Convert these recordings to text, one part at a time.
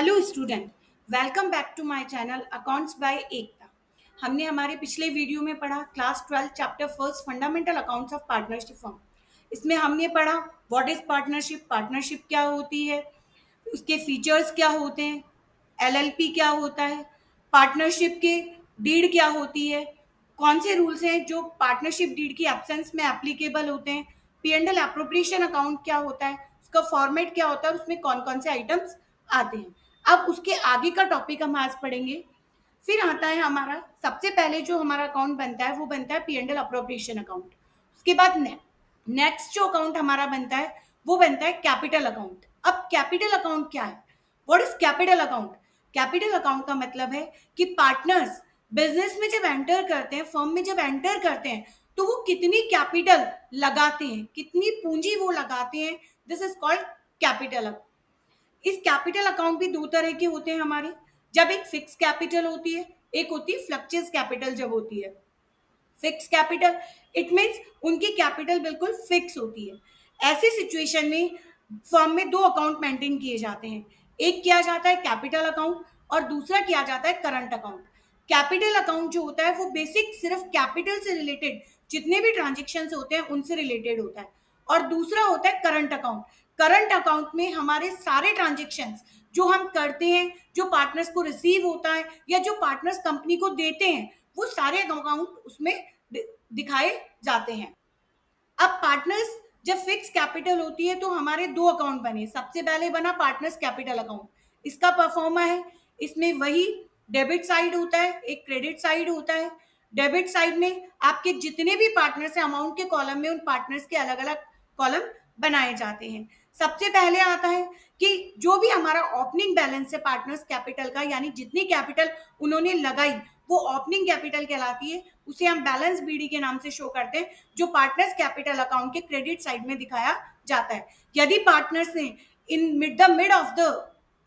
Hello student, welcome back to my channel accounts by Ekta. हमने हमारे पिछले वीडियो में पढ़ा class 12 chapter first fundamental accounts of partnership firm. इसमें हमने पढ़ा व्हाट इज पार्टनरशिप, पार्टनरशिप क्या होती है, उसके फीचर्स क्या होते हैं, एलएलपी क्या होता है, पार्टनरशिप के डीड क्या होती है, कौन से रूल्स हैं जो पार्टनरशिप डीड की एब्सेंस में एप्लीकेबल होते हैं, पी&एल एप्रोप्रिएशन अकाउंट क्या होता है, उसका फॉर्मेट क्या होता है और उसमें कौन कौन से आइटम्स आते हैं। अब उसके आगे का टॉपिक हम आज पढ़ेंगे। फिर आता है हमारा सबसे पहले जो हमारा अकाउंट बनता है वो बनता है पी&एल अप्रोप्रिएशन अकाउंट। उसके बाद नेक्स्ट जो अकाउंट हमारा बनता है वो बनता है कैपिटल अकाउंट। अब कैपिटल अकाउंट क्या है? What is capital account? Capital account का मतलब है कि पार्टनर्स बिजनेस में जब एंटर करते हैं, फर्म में जब एंटर करते हैं, तो वो कितनी कैपिटल लगाते हैं, कितनी पूंजी वो लगाते हैं, this is called capital account. इस कैपिटल अकाउंट भी दो तरह के होते हैं हमारे। जब एक फिक्स कैपिटल होती है, एक होती है फ्लक्चुअस कैपिटल। जब होती है फिक्स कैपिटल, इट मीन्स उनकी कैपिटल बिल्कुल फिक्स होती है। ऐसी सिचुएशन में फर्म में दो अकाउंट मेंटेन किए जाते हैं। एक किया जाता है कैपिटल अकाउंट और दूसरा किया जाता है करंट अकाउंट। कैपिटल अकाउंट जो होता है वो बेसिक सिर्फ कैपिटल से रिलेटेड जितने भी ट्रांजेक्शन होते हैं उनसे रिलेटेड होता है, और दूसरा होता है करंट अकाउंट। करंट अकाउंट में हमारे सारे ट्रांजेक्शन्स जो हम करते हैं, जो पार्टनर्स को रिसीव होता है या जो पार्टनर्स कंपनी को देते हैं, वो सारे अकाउंट उसमें दिखाए जाते हैं। अब पार्टनर्स जब फिक्स कैपिटल होती है तो हमारे दो अकाउंट बने। सबसे पहले बना पार्टनर्स कैपिटल अकाउंट। इसका परफॉर्मा है, इसमें वही डेबिट साइड होता है, एक क्रेडिट साइड होता है। डेबिट साइड में आपके जितने भी पार्टनर्स हैं अमाउंट के कॉलम में उन पार्टनर्स के अलग अलग कॉलम बनाए जाते हैं। सबसे पहले आता है कि जो भी हमारा ओपनिंग बैलेंस है पार्टनर्स कैपिटल का, यानी जितनी कैपिटल उन्होंने लगाई वो ओपनिंग कैपिटल कहलाती है। उसे हम बैलेंस बीडी के नाम से शो करते हैं, जो पार्टनर्स कैपिटल अकाउंट के क्रेडिट साइड में दिखाया जाता है। यदि पार्टनर्स ने in mid of the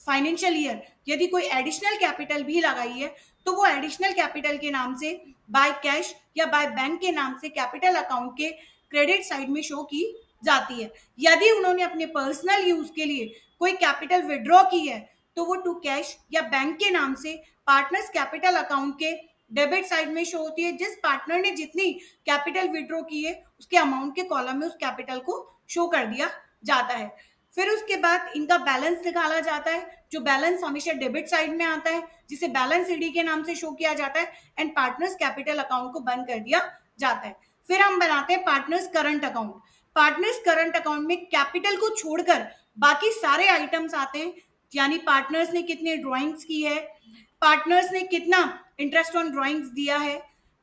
financial year यदि कोई एडिशनल कैपिटल भी लगाई है तो वो एडिशनल कैपिटल के नाम से बाय कैश या बाय बैंक के नाम से कैपिटल अकाउंट के क्रेडिट साइड में शो की जाती है। यदि उन्होंने अपने पर्सनल यूज के लिए कोई कैपिटल विड्रॉ की है तो वो टू कैश या बैंक के नाम से पार्टनर्स कैपिटल अकाउंट के डेबिट साइड में शो होती है। जिस पार्टनर ने जितनी कैपिटल विड्रॉ की है उसके अमाउंट के कॉलम में उस कैपिटल को शो कर दिया जाता है। फिर उसके बाद इनका बैलेंस निकाला जाता है, जो बैलेंस हमेशा डेबिट साइड में आता है, जिसे बैलेंस ईडी के नाम से शो किया जाता है, एंड पार्टनर्स कैपिटल अकाउंट को बंद कर दिया जाता है। फिर हम बनाते हैं partners current account. Partners current account में कैपिटल को छोड़कर बाकी सारे आइटम्स आते हैं, यानी पार्टनर्स ने कितने ड्राइंग्स की है, पार्टनर्स ने कितना इंटरेस्ट ऑन ड्राइंग्स दिया है,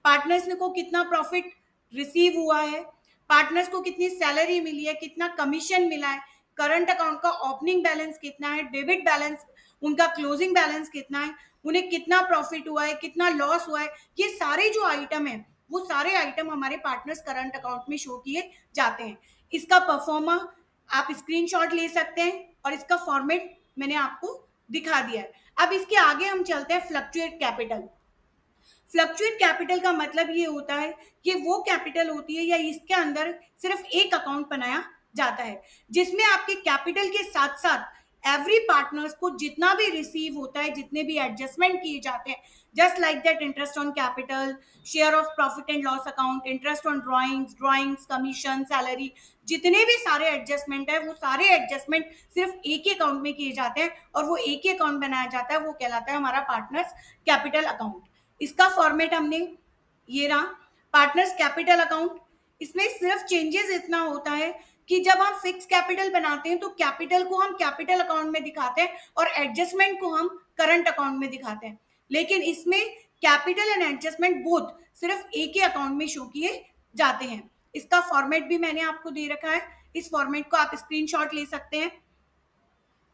पार्टनर्स ने को कितना प्रॉफिट रिसीव हुआ है, पार्टनर्स को कितनी सैलरी मिली है, कितना कमीशन मिला है, करंट अकाउंट का ओपनिंग बैलेंस कितना है, डेबिट बैलेंस उनका क्लोजिंग बैलेंस कितना है, उन्हें कितना प्रॉफिट हुआ है, कितना लॉस हुआ है। ये सारे जो आइटम है वो सारे आइटम हमारे पार्टनर्स करंट अकाउंट में शो किए जाते हैं। इसका परफॉर्मा आप स्क्रीनशॉट ले सकते हैं और इसका फॉर्मेट मैंने आपको दिखा दिया है। अब इसके आगे हम चलते हैं फ्लक्चुएट कैपिटल। फ्लक्चुएट कैपिटल का मतलब ये होता है कि वो कैपिटल होती है या इसके अंदर सिर्फ एक अकाउंट बनाया जाता है जिसमें आपके कैपिटल के साथ साथ एवरी पार्टनर्स को जितना भी रिसीव होता है, जितने भी एडजस्टमेंट किए जाते हैं, just like that interest on capital, share of profit and loss account, interest on drawings, commission, salary, जितने भी सारे एडजस्टमेंट है वो सारे एडजस्टमेंट सिर्फ एक ही अकाउंट में किए जाते हैं और वो एक ही अकाउंट बनाया जाता है, वो कहलाता है हमारा पार्टनर्स कैपिटल अकाउंट। इसका फॉर्मेट हमने ये रहा, पार्टनर्स कैपिटल अकाउंट। इसमें सिर्फ चेंजेस इतना होता है कि जब हम फिक्स कैपिटल बनाते हैं तो कैपिटल को हम कैपिटल अकाउंट में दिखाते हैं और एडजस्टमेंट को हम करंट अकाउंट में दिखाते हैं। लेकिन इसमें कैपिटल एंड एडजस्टमेंट बोथ सिर्फ एक ही अकाउंट में शो किए जाते हैं। इसका फॉर्मेट भी मैंने आपको दे रखा है, इस फॉर्मेट को आप स्क्रीनशॉट ले सकते हैं।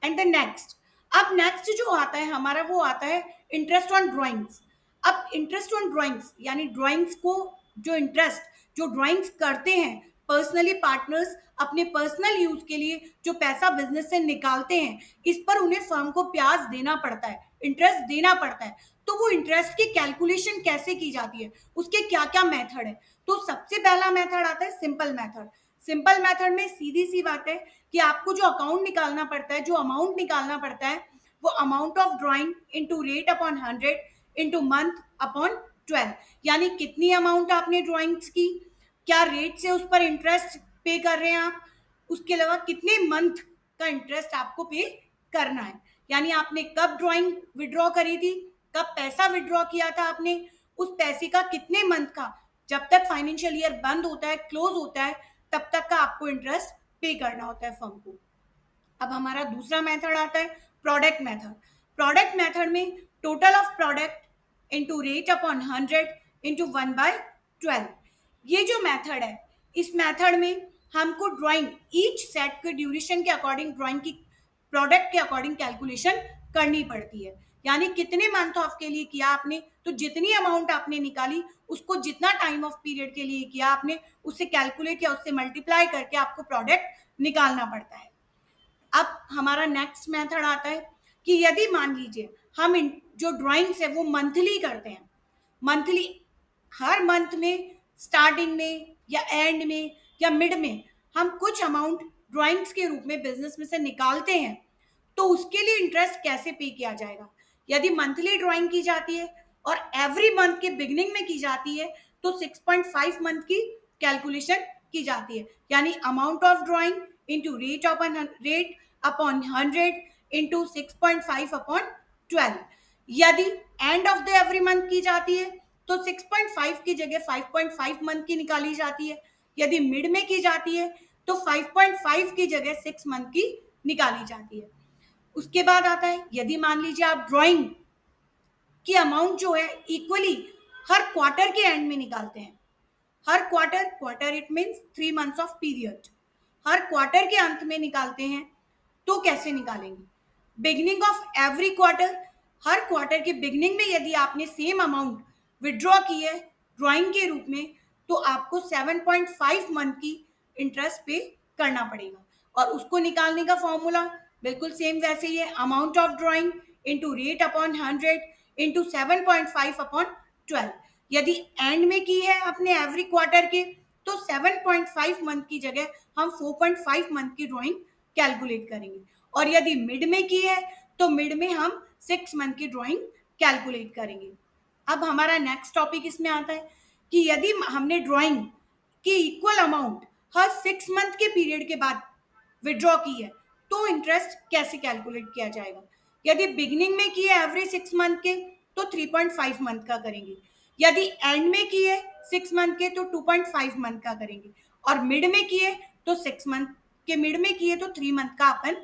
एंड द नेक्स्ट, अब नेक्स्ट जो आता है हमारा वो आता है इंटरेस्ट ऑन ड्राइंग्स। अब इंटरेस्ट ऑन ड्राइंग्स यानी ड्राइंग्स को जो इंटरेस्ट जो ड्राइंग्स करते हैं पर्सनली पार्टनर्स अपने पर्सनल यूज के लिए जो पैसा बिजनेस से निकालते हैं, इस पर उन्हें फर्म को ब्याज देना पड़ता है, इंटरेस्ट देना पड़ता है। तो वो इंटरेस्ट की कैलकुलेशन कैसे की जाती है, उसके क्या क्या मेथड है? तो सबसे पहला मेथड आता है सिंपल मेथड। सिंपल मेथड में सीधी सी बात है कि आपको जो अकाउंट निकालना पड़ता है, जो अमाउंट निकालना पड़ता है, वो amount of drawing into rate upon 100 into month upon 12, यानी कितनी अमाउंट आपने ड्राइंग्स की, क्या रेट से उस पर इंटरेस्ट पे कर रहे हैं आप, उसके अलावा कितने मंथ का इंटरेस्ट आपको पे करना है, यानी आपने कब ड्राइंग विड्रॉ करी थी, कब पैसा विड्रॉ किया था आपने, उस पैसे का कितने मंथ का, जब तक फाइनेंशियल ईयर बंद होता है, क्लोज होता है, तब तक का आपको इंटरेस्ट पे करना होता है फर्म को। अब हमारा दूसरा मेथड आता है प्रोडक्ट मेथड। प्रोडक्ट मेथड में total of product into rate upon 100 into 1/12। ये जो मेथड है, इस मेथड में हमको ड्राइंग ईच सेट के ड्यूरेशन के अकॉर्डिंग ड्राइंग की प्रोडक्ट के अकॉर्डिंग कैलकुलेशन करनी पड़ती है, यानी कितने मंथ ऑफ के लिए किया आपने, तो जितनी अमाउंट आपने निकाली उसको जितना टाइम ऑफ पीरियड के लिए किया आपने, उससे कैलकुलेट या उससे मल्टीप्लाई करके आपको प्रोडक्ट निकालना पड़ता है। अब हमारा नेक्स्ट मेथड आता है कि यदि मान लीजिए हम जो ड्राइंग्स है वो मंथली करते हैं, मंथली हर मंथ में स्टार्टिंग में या एंड में या मिड में हम कुछ अमाउंट ड्राइंग्स के रूप में बिजनेस में से निकालते हैं, तो उसके लिए इंटरेस्ट कैसे पे किया जाएगा। यदि मंथली ड्राइंग की जाती है और एवरी मंथ के बिगनिंग में की जाती है, तो 6.5 मंथ की कैलकुलेशन की जाती है, यानी amount of drawing into rate upon 100 into 6.5 upon 12। यदि end of the every month की जाती है तो 6.5 की जगह 5.5 मंथ की निकाली जाती है, यदि मिड में की जाती है तो 5.5 की जगह 6 मंथ की निकाली जाती है। उसके बाद आता है यदि मान लीजिए आप ड्राइंग की अमाउंट जो है इक्वली हर क्वार्टर के एंड में निकालते हैं, हर quarter it means 3 months of period, हर क्वार्टर के अंत में निकालते हैं, तो कैसे निकालेंगे। बिगनिंग ऑफ एवरी क्वार्टर, हर क्वार्टर के बिगनिंग में यदि आपने सेम अमाउंट विड्रॉ की है ड्राइंग के रूप में, तो आपको 7.5 मंथ की इंटरेस्ट पे करना पड़ेगा, और उसको निकालने का फॉर्मूला बिल्कुल सेम वैसे ही है, amount of drawing into rate upon 100 into 7.5 upon 12। यदि एंड में की है अपने एवरी क्वार्टर के, तो 7.5 मंथ की जगह हम 4.5 मंथ की ड्राइंग कैलकुलेट करेंगे, और यदि मिड में की है तो मिड में हम 6 मंथ की ड्राइंग कैलकुलेट करेंगे। अब हमारा नेक्स्ट टॉपिक इसमें आता है कि यदि हमने ड्राइंग की इक्वल अमाउंट हर 6 मंथ के पीरियड के बाद विड्रॉ की है, तो इंटरेस्ट कैसे कैलकुलेट किया जाएगा। यदि बिगिनिंग में की है एवरी 6 मंथ के, तो 3.5 मंथ का करेंगे, यदि एंड में की है 6 मंथ के तो 2.5 मंथ का करेंगे, और मिड में की है तो 6 मंथ के मिड में की है तो 3 मंथ का अपन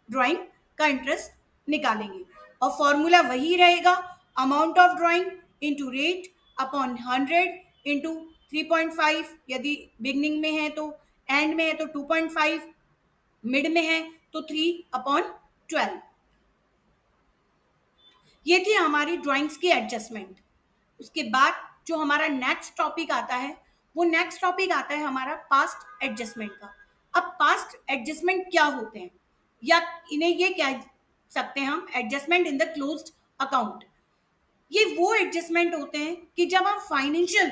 ड्राइंग का इंटरेस्ट निकालेंगे, और फॉर्मूला वही रहेगा, amount of drawing into rate upon 100 into 3.5, यदि बिगनिंग में है तो, एंड में है तो 2.5, मिड में है तो 3 अपॉन 12। ये थी हमारी ड्राइंग्स की एडजस्टमेंट। उसके बाद जो हमारा नेक्स्ट टॉपिक आता है, वो नेक्स्ट टॉपिक आता है हमारा पास्ट एडजस्टमेंट का। अब पास्ट एडजस्टमेंट क्या होते हैं, या इन्हें ये कह सकते हैं हम adjustment in the closed account. ये वो एडजस्टमेंट होते हैं कि जब हम फाइनेंशियल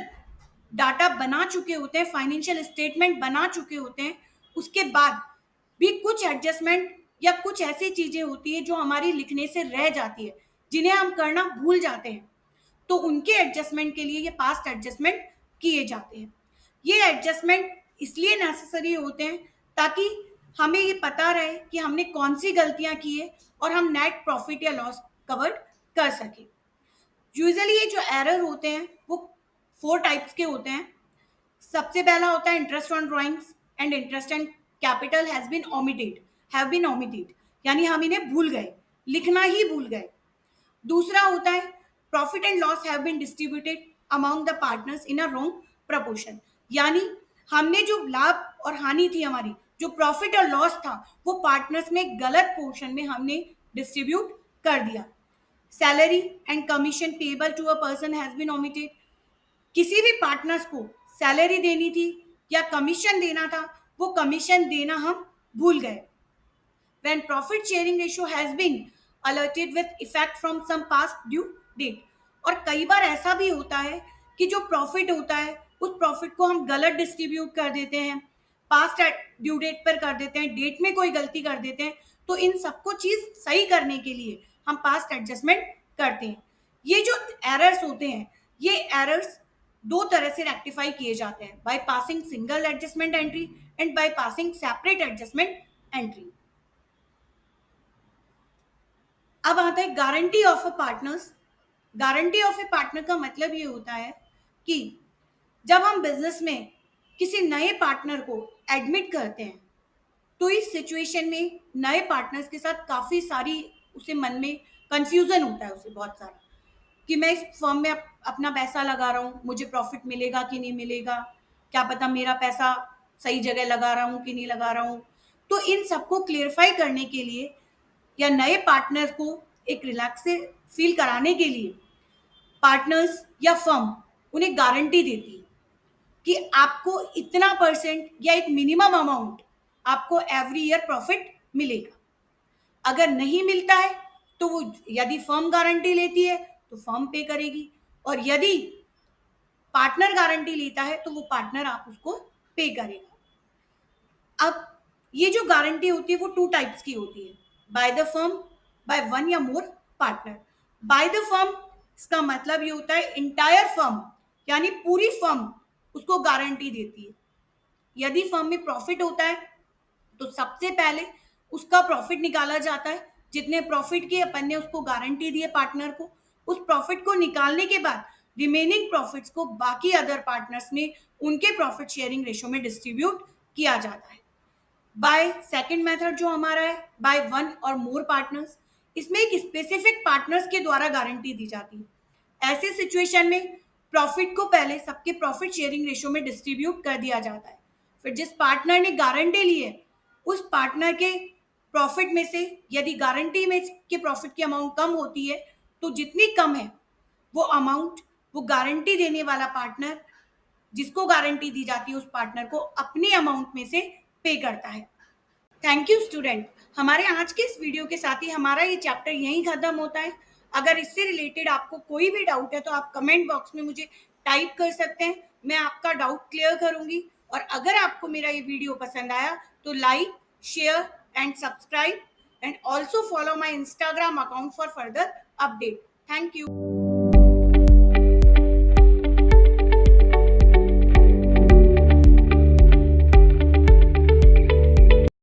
डाटा बना चुके होते हैं, फाइनेंशियल स्टेटमेंट बना चुके होते हैं, उसके बाद भी कुछ एडजस्टमेंट या कुछ ऐसी चीजें होती है जो हमारी लिखने से रह जाती है, जिन्हें हम करना भूल जाते हैं, तो उनके एडजस्टमेंट के लिए ये पास्ट एडजस्टमेंट किए जाते हैं। ये एडजस्टमेंट इसलिए नेसेसरी होते हैं ताकि हमें ये पता रहे कि हमने कौन सी गलतियां की है और हम नेट प्रॉफिट या लॉस कवर कर सके। यूजुअली ये जो एरर होते हैं वो 4 टाइप्स के होते हैं। सबसे पहला होता है interest on drawings and interest and capital have been omitted, यानी हम इन्हें भूल गए, लिखना ही भूल गए। दूसरा होता है profit and loss have been distributed among the partners in a wrong proportion, यानी हमने जो लाभ और हानि थी, हमारी जो प्रॉफिट और लॉस था, वो पार्टनर्स में गलत पोर्शन में हमने डिस्ट्रीब्यूट कर दिया। Salary and commission payable to a person has been omitted, किसी भी पार्टनर्स को सैलरी देनी थी या कमीशन देना था, वो कमीशन देना हम भूल गए। When profit sharing ratio has been alerted with effect from some past due date, और कई बार ऐसा भी होता है कि जो प्रॉफिट होता है उस प्रॉफिट को हम गलत डिस्ट्रीब्यूट कर देते हैं, पास्ट ड्यू डेट पर कर देते हैं, डेट में कोई गलती कर देते हैं, तो इन सबको चीज सही करने के लिए हम पास्ट एडजस्टमेंट करते हैं। ये जो एरर्स होते हैं, ये एरर्स दो तरह से रेक्टिफाई किए जाते हैं, by passing single adjustment entry and by passing separate adjustment entry. अब आता है guarantee of a partners. Guarantee of A partner का मतलब ये होता है कि जब हम बिजनेस में किसी नए पार्टनर को एडमिट करते हैं, तो इस सिचुएशन में नए पार्टनर्स के साथ काफी सारी उसे मन में कंफ्यूजन होता है, उसे बहुत सारा, कि मैं इस फर्म में अपना पैसा लगा रहा हूँ, मुझे प्रॉफिट मिलेगा कि नहीं मिलेगा, क्या पता मेरा पैसा सही जगह लगा रहा हूँ कि नहीं लगा रहा हूँ। तो इन सबको क्लियरिफाई करने के लिए या नए पार्टनर को एक रिलैक्स से फील कराने के लिए पार्टनर्स या फर्म उन्हें गारंटी देती है कि आपको इतना परसेंट या एक मिनिमम अमाउंट आपको एवरी ईयर प्रॉफिट मिलेगा। अगर नहीं मिलता है तो वो, यदि फर्म गारंटी लेती है तो फर्म पे करेगी, और यदि पार्टनर गारंटी लेता है तो वो पार्टनर आप उसको पे करेगा। अब ये जो गारंटी होती है वो टू टाइप्स की होती है, by the firm, by one या मोर पार्टनर। बाय द फर्म इसका मतलब ये होता है इंटायर फर्म, यानी पूरी फर्म उसको गारंटी देती है। यदि फर्म में प्रॉफिट होता है तो सबसे पहले उसका प्रॉफिट निकाला जाता है, जितने प्रॉफिट की अपन ने उसको गारंटी दी है पार्टनर को, उस प्रॉफिट को निकालने के बाद रिमेनिंग प्रॉफिट्स को बाकी अदर पार्टनर्स में उनके प्रॉफिट शेयरिंग रेशो में डिस्ट्रीब्यूट किया जाता है। बाय सेकंड मेथड जो हमारा है, बाय वन और मोर पार्टनर्स, इसमें एक स्पेसिफिक पार्टनर्स के द्वारा गारंटी दी जाती है। ऐसे सिचुएशन में प्रॉफिट को पहले सबके प्रॉफिट शेयरिंग रेशो में डिस्ट्रीब्यूट कर दिया जाता है, फिर जिस पार्टनर ने गारंटी ली है उस पार्टनर के प्रॉफिट में से यदि गारंटी में के प्रॉफिट की अमाउंट कम होती है तो जितनी कम है वो अमाउंट वो गारंटी देने वाला पार्टनर, जिसको गारंटी दी जाती है, उस पार्टनर को अपनी अमाउंट में से पे करता है। Thank you student. हमारे आज के इस वीडियो के साथ ही हमारा ये चैप्टर यहीं खत्म होता है। अगर इससे रिलेटेड आपको कोई भी डाउट है तो आप कमेंट बॉक्स में मुझे टाइप कर सकते हैं, मैं आपका डाउट क्लियर करूंगी। और अगर आपको मेरा ये वीडियो पसंद आया तो like, share and subscribe, and also follow my Instagram account for further update. Thank you.